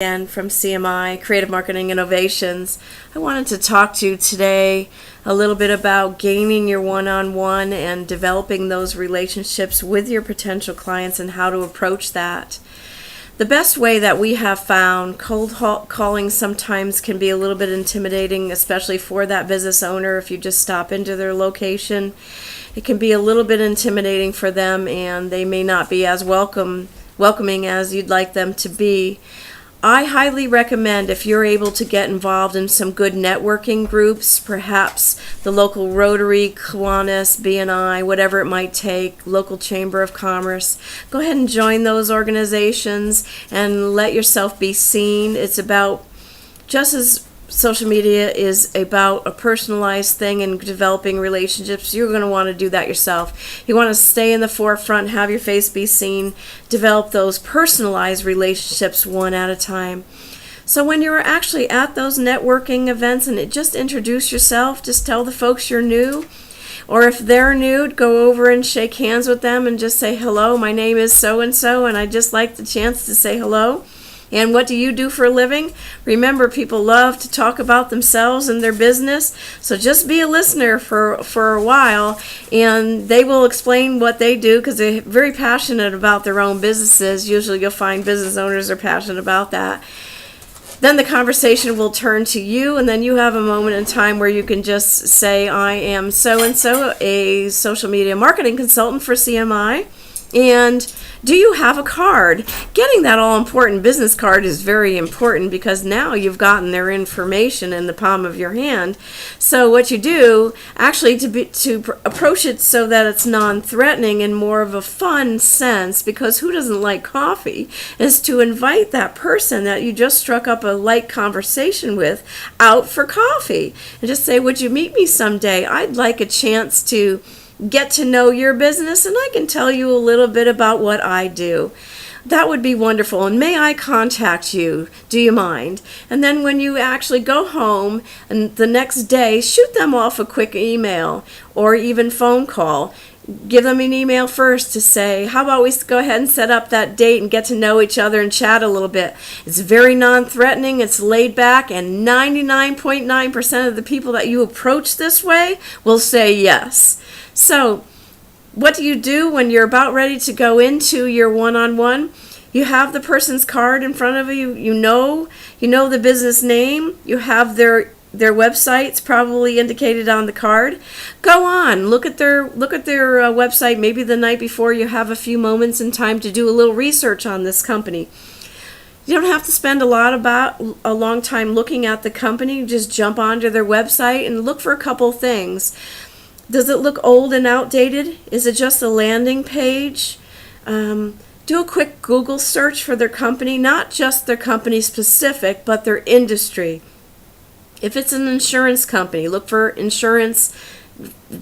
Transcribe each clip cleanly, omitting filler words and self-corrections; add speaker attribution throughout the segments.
Speaker 1: Again from CMI, Creative Marketing Innovations. I wanted to talk to you today a little bit about gaining your one-on-one and developing those relationships with your potential clients and how to approach that. The best way that we have found, cold calling sometimes can be a little bit intimidating, especially for that business owner. If you just stop into their location, it can be a little bit intimidating for them, and they may not be as welcoming as you'd like them to be. I highly recommend, if you're able to get involved in some good networking groups, perhaps the local Rotary, Kiwanis, BNI, whatever it might take, local Chamber of Commerce, go ahead and join those organizations and let yourself be seen. It's about, just as social media is about a personalized thing and developing relationships, you're going to want to do that yourself. You want to stay in the forefront, have your face be seen, develop those personalized relationships one at a time. So when you're actually at those networking events and just introduce yourself, just tell the folks you're new. Or if they're new, go over and shake hands with them and just say, hello, my name is so-and-so, and I'd just like the chance to say hello. And what do you do for a living? Remember, people love to talk about themselves and their business, so just be a listener for a while, and they will explain what they do because they're very passionate about their own businesses. Usually you'll find business owners are passionate about that. Then the conversation will turn to you, and then you have a moment in time where you can just say, I am so-and-so, a social media marketing consultant for CMI. And do you have a card? Getting that all-important business card is very important because now you've gotten their information in the palm of your hand. So what you do, actually, to approach it so that it's non-threatening and more of a fun sense, because who doesn't like coffee, is to invite that person that you just struck up a light conversation with out for coffee. And just say, would you meet me someday? I'd like a chance to get to know your business, and I can tell you a little bit about what I do. That would be wonderful. And may I contact you? Do you mind? And then when you actually go home and the next day, shoot them off a quick email or even phone call. Give them an email first to say, how about we go ahead and set up that date and get to know each other and chat a little bit. It's very non-threatening, it's laid back, and 99.9% of the people that you approach this way will say yes. So what do you do when you're about ready to go into your one-on-one? You have the person's card in front of you. You know the business name. You have their websites probably indicated on the card. Go on, look at their website. Maybe the night before, you have a few moments in time to do a little research on this company. You don't have to spend a long time looking at the company. Just jump onto their website and look for a couple things. Does it look old and outdated? Is it just a landing page? Do a quick Google search for their company, not just their company specific, but their industry. If it's an insurance company, look for insurance,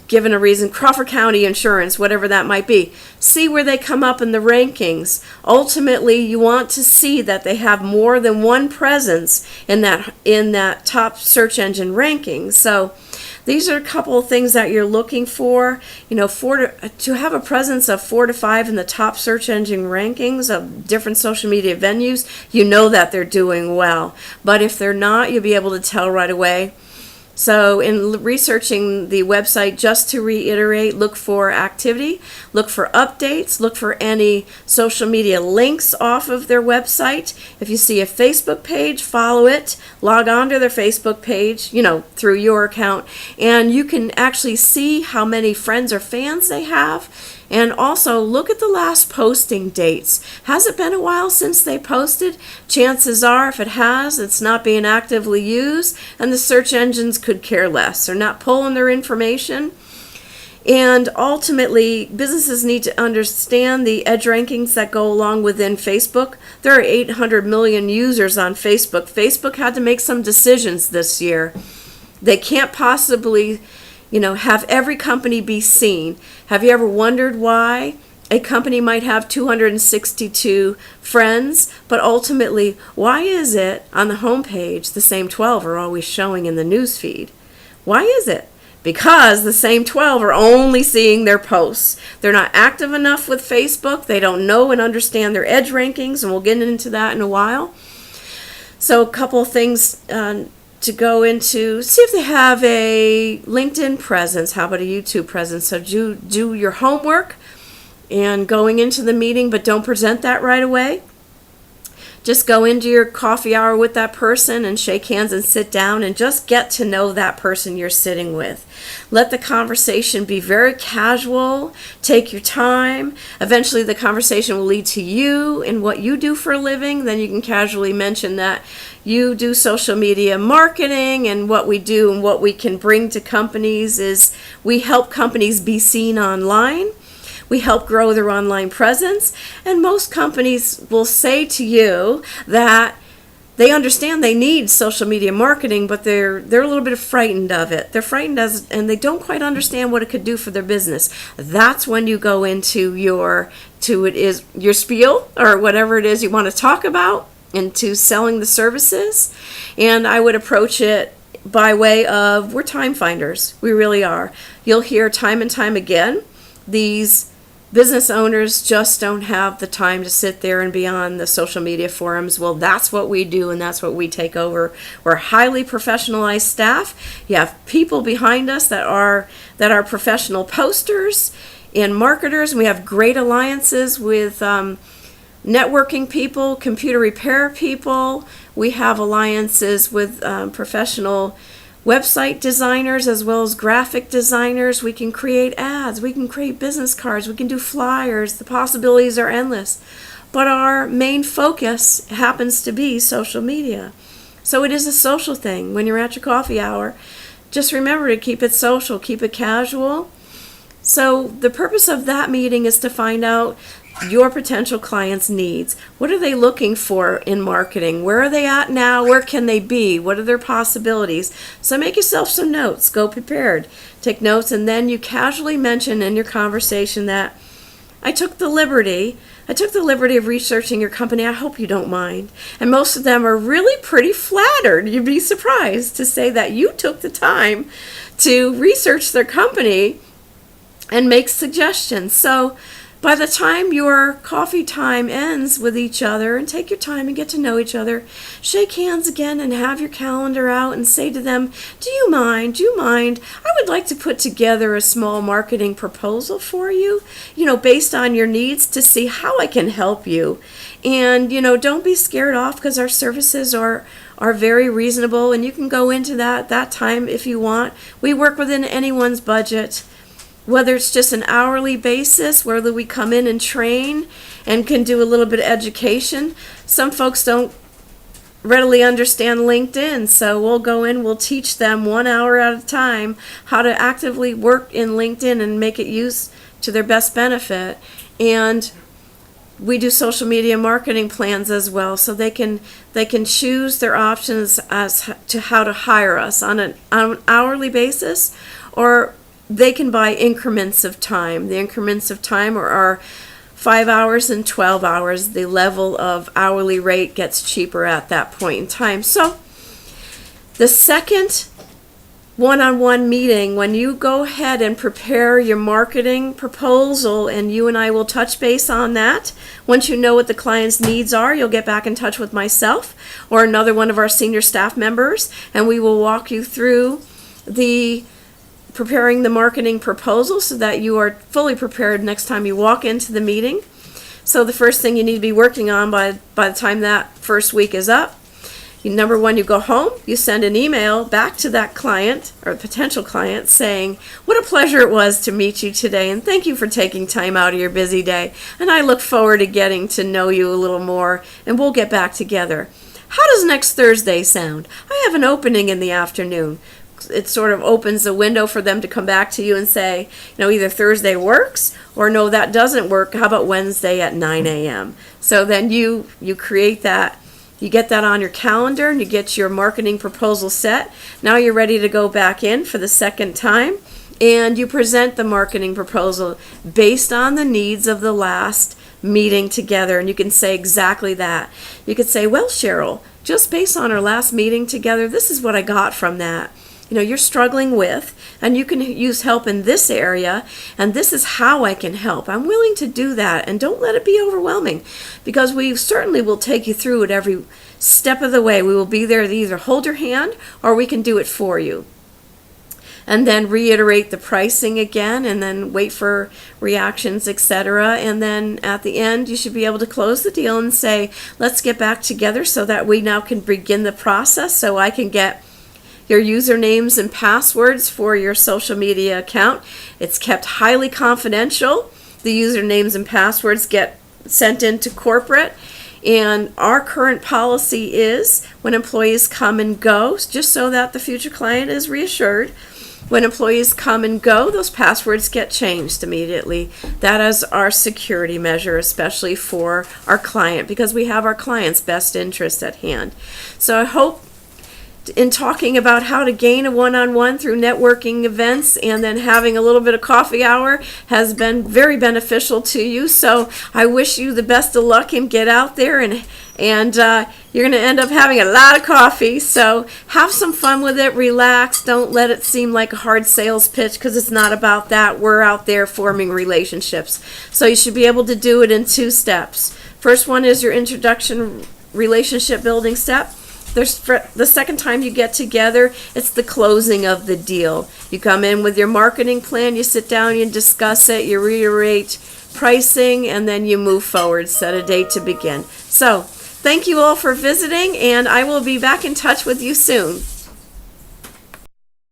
Speaker 1: given a reason, Crawford County Insurance, whatever that might be. See where they come up in the rankings. Ultimately, you want to see that they have more than one presence in that top search engine rankings. So these are a couple of things that you're looking for. To have a presence of 4 to 5 in the top search engine rankings of different social media venues, you know that they're doing well. But if they're not, you'll be able to tell right away. So in researching the website, just to reiterate, look for activity, look for updates, look for any social media links off of their website. If you see a Facebook page, follow it, log on to their Facebook page, through your account, and you can actually see how many friends or fans they have. And also look at the last posting dates. Has it been a while since they posted? Chances are, if it has, it's not being actively used, and the search engines could care less. They're not pulling their information. And ultimately, businesses need to understand the edge rankings that go along within Facebook. There are 800 million users on Facebook. Facebook had to make some decisions this year. They can't possibly have every company be seen. Have you ever wondered why a company might have 262 friends, but ultimately, why is it on the homepage the same 12 are always showing in the news feed? Why is it? Because the same 12 are only seeing their posts. They're not active enough with Facebook. They don't know and understand their edge rankings, and we'll get into that in a while. So a couple of things to go into: see if they have a LinkedIn presence. How about a YouTube presence? So do your homework and going into the meeting, but don't present that right away. Just go into your coffee hour with that person and shake hands and sit down and just get to know that person you're sitting with. Let the conversation be very casual. Take your time. Eventually the conversation will lead to you and what you do for a living. Then you can casually mention that you do social media marketing, and what we do and what we can bring to companies is we help companies be seen online. We help grow their online presence, and most companies will say to you that they understand they need social media marketing, but they're a little bit frightened of it. They're frightened and they don't quite understand what it could do for their business. That's when you go into your spiel or whatever it is you want to talk about, into selling the services. And I would approach it by way of, we're time finders. We really are. You'll hear time and time again, these business owners just don't have the time to sit there and be on the social media forums. Well, that's what we do, and that's what we take over. We're highly professionalized staff. You have people behind us that are professional posters and marketers. We have great alliances with networking people, computer repair people. We have alliances with professional website designers as well as graphic designers. We can create ads, we can create business cards, we can do flyers. The possibilities are endless. But our main focus happens to be social media. So it is a social thing. When you're at your coffee hour, just remember to keep it social, keep it casual. So the purpose of that meeting is to find out your potential clients' needs. What are they looking for in marketing? Where are they at now? Where can they be? What are their possibilities? So make yourself some notes. Go prepared. Take notes, and then you casually mention in your conversation that I took the liberty of researching your company. I hope you don't mind. And most of them are really pretty flattered. You'd be surprised to say that you took the time to research their company and make suggestions. So by the time your coffee time ends with each other, and take your time and get to know each other, shake hands again and have your calendar out and say to them, do you mind? I would like to put together a small marketing proposal for you, based on your needs, to see how I can help you. And, don't be scared off, because our services are very reasonable, and you can go into that time if you want. We work within anyone's budget. Whether it's just an hourly basis, whether we come in and train and can do a little bit of education. Some folks don't readily understand LinkedIn, so we'll go in, we'll teach them 1 hour at a time how to actively work in LinkedIn and make it use to their best benefit. And we do social media marketing plans as well, so they can choose their options as to how to hire us on an hourly basis, or they can buy increments of time. The increments of time are 5 hours and 12 hours. The level of hourly rate gets cheaper at that point in time. So the second one-on-one meeting, when you go ahead and prepare your marketing proposal, and you and I will touch base on that. Once you know what the client's needs are, you'll get back in touch with myself or another one of our senior staff members, and we will walk you through preparing the marketing proposal so that you are fully prepared next time you walk into the meeting. So the first thing you need to be working on by the time that first week is up, number one, you go home, you send an email back to that client or potential client saying, what a pleasure it was to meet you today, and thank you for taking time out of your busy day, and I look forward to getting to know you a little more, and we'll get back together. How does next Thursday sound? I have an opening in the afternoon. It sort of opens a window for them to come back to you and say, either Thursday works, or no, that doesn't work. How about Wednesday at 9 a.m.? So then you create that, you get that on your calendar, and you get your marketing proposal set. Now you're ready to go back in for the second time, and you present the marketing proposal based on the needs of the last meeting together. And you can say exactly that. You could say, well, Cheryl, just based on our last meeting together, this is what I got from that. You're struggling with, and you can use help in this area, and this is how I can help. I'm willing to do that, and don't let it be overwhelming, because we certainly will take you through it every step of the way. We will be there to either hold your hand or we can do it for you. And then reiterate the pricing again, and then wait for reactions, etc. And then at the end, you should be able to close the deal and say, let's get back together so that we now can begin the process, so I can get your usernames and passwords for your social media account. It's kept highly confidential. The usernames and passwords get sent into corporate. And our current policy is, when employees come and go, just so that the future client is reassured, when employees come and go, those passwords get changed immediately. That is our security measure, especially for our client, because we have our client's best interest at hand. So I hope in talking about how to gain a one-on-one through networking events and then having a little bit of coffee hour has been very beneficial to you. So I wish you the best of luck and get out there, and you're going to end up having a lot of coffee. So have some fun with it, relax, don't let it seem like a hard sales pitch, because it's not about that. We're out there forming relationships. So you should be able to do it in 2 steps. First one is your introduction relationship building step. The second time you get together, it's the closing of the deal. You come in with your marketing plan, you sit down, you discuss it, you reiterate pricing, and then you move forward, set a date to begin. So, thank you all for visiting, and I will be back in touch with you soon.